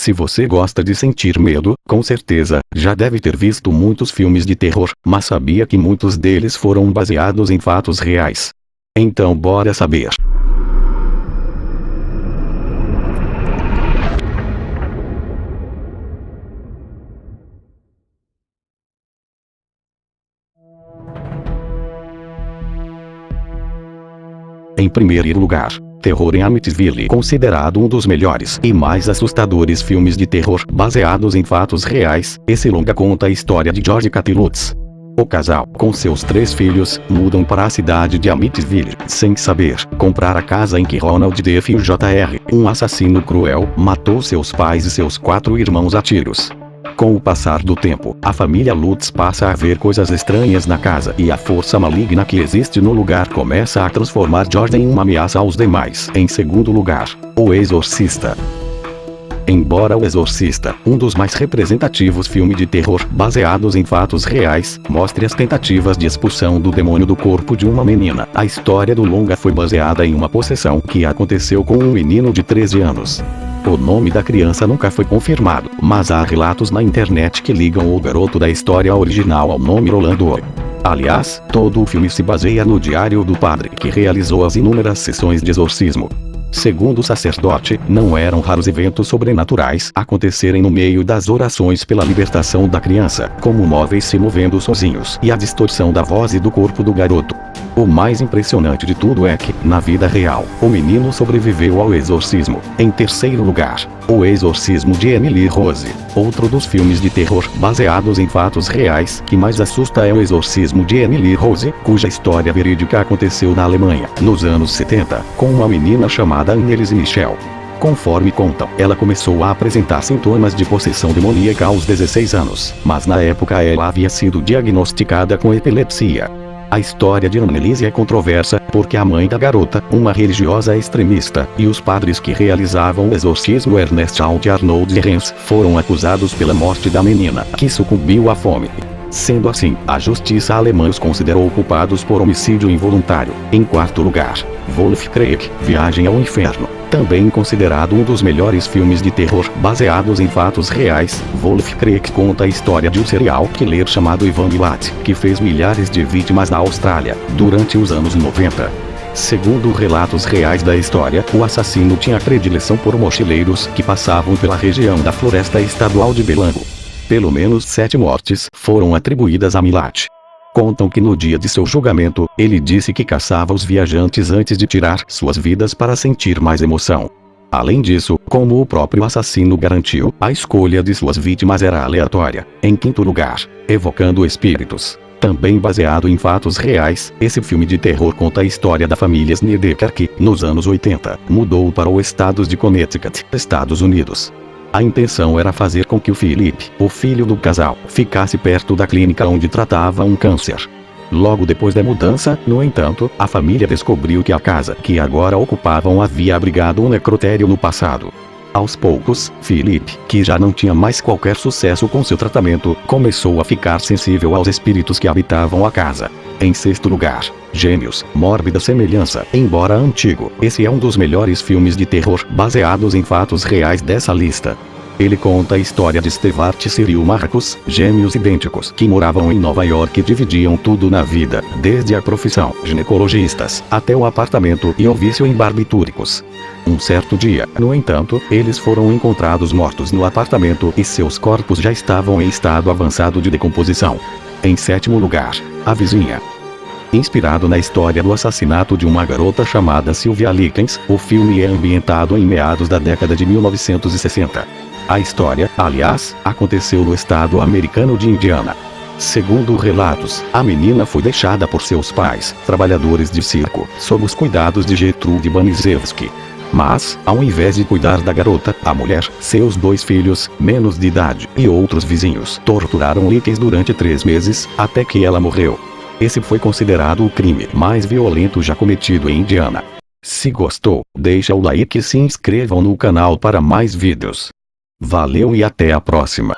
Se você gosta de sentir medo, com certeza, já deve ter visto muitos filmes de terror, mas sabia que muitos deles foram baseados em fatos reais? Então bora saber. Em primeiro lugar, Terror em Amityville, considerado um dos melhores e mais assustadores filmes de terror baseados em fatos reais. Esse longa conta a história de George e Kathy Lutz. O casal, com seus 3 filhos, mudam para a cidade de Amityville, sem saber, comprar a casa em que Ronald Duffy Jr., um assassino cruel, matou seus pais e seus 4 irmãos a tiros. Com o passar do tempo, a família Lutz passa a ver coisas estranhas na casa e a força maligna que existe no lugar começa a transformar George em uma ameaça aos demais. Em segundo lugar, O Exorcista. Embora O Exorcista, um dos mais representativos filmes de terror baseados em fatos reais, mostre as tentativas de expulsão do demônio do corpo de uma menina, a história do longa foi baseada em uma possessão que aconteceu com um menino de 13 anos. O nome da criança nunca foi confirmado, mas há relatos na internet que ligam o garoto da história original ao nome Rolando. Aliás, todo o filme se baseia no diário do padre que realizou as inúmeras sessões de exorcismo. Segundo o sacerdote, não eram raros eventos sobrenaturais acontecerem no meio das orações pela libertação da criança, como móveis se movendo sozinhos e a distorção da voz e do corpo do garoto. O mais impressionante de tudo é que, na vida real, o menino sobreviveu ao exorcismo. Em terceiro lugar, O Exorcismo de Emily Rose. Outro dos filmes de terror baseados em fatos reais que mais assusta é O Exorcismo de Emily Rose, cuja história verídica aconteceu na Alemanha, nos anos 70, com uma menina chamada Anneliese Michel. Conforme contam, ela começou a apresentar sintomas de possessão demoníaca aos 16 anos, mas na época ela havia sido diagnosticada com epilepsia. A história de Anneliese é controversa, porque a mãe da garota, uma religiosa extremista, e os padres que realizavam o exorcismo Ernest Alt e Arnold Rens, foram acusados pela morte da menina, que sucumbiu à fome. Sendo assim, a justiça alemã os considerou culpados por homicídio involuntário. Em quarto lugar, Wolfkrieg, Viagem ao Inferno. Também considerado um dos melhores filmes de terror baseados em fatos reais, Wolfkrieg conta a história de um serial killer chamado Ivan Milat, que fez milhares de vítimas na Austrália, durante os anos 90. Segundo relatos reais da história, o assassino tinha predileção por mochileiros que passavam pela região da Floresta Estadual de Belango. Pelo menos 7 mortes foram atribuídas a Milat. Contam que no dia de seu julgamento, ele disse que caçava os viajantes antes de tirar suas vidas para sentir mais emoção. Além disso, como o próprio assassino garantiu, a escolha de suas vítimas era aleatória. Em quinto lugar, Evocando Espíritos. Também baseado em fatos reais, esse filme de terror conta a história da família Snedeker que, nos anos 80, mudou para o estado de Connecticut, Estados Unidos. A intenção era fazer com que o Philip, o filho do casal, ficasse perto da clínica onde tratava um câncer. Logo depois da mudança, no entanto, a família descobriu que a casa que agora ocupavam havia abrigado um necrotério no passado. Aos poucos, Philip, que já não tinha mais qualquer sucesso com seu tratamento, começou a ficar sensível aos espíritos que habitavam a casa. Em sexto lugar, Gêmeos, Mórbida Semelhança. Embora antigo, esse é um dos melhores filmes de terror baseados em fatos reais dessa lista. Ele conta a história de Stewart e Cyril Marcus, gêmeos idênticos que moravam em Nova York e dividiam tudo na vida, desde a profissão, ginecologistas, até o apartamento e o vício em barbitúricos. Um certo dia, no entanto, eles foram encontrados mortos no apartamento e seus corpos já estavam em estado avançado de decomposição. Em sétimo lugar, A Vizinha. Inspirado na história do assassinato de uma garota chamada Sylvia Likens, o filme é ambientado em meados da década de 1960. A história, aliás, aconteceu no estado americano de Indiana. Segundo relatos, a menina foi deixada por seus pais, trabalhadores de circo, sob os cuidados de Gertrude Banizewski. Mas, ao invés de cuidar da garota, a mulher, seus 2 filhos, menos de idade, e outros vizinhos, torturaram Likens durante 3 meses, até que ela morreu. Esse foi considerado o crime mais violento já cometido em Indiana. Se gostou, deixa o like e se inscrevam no canal para mais vídeos. Valeu e até a próxima.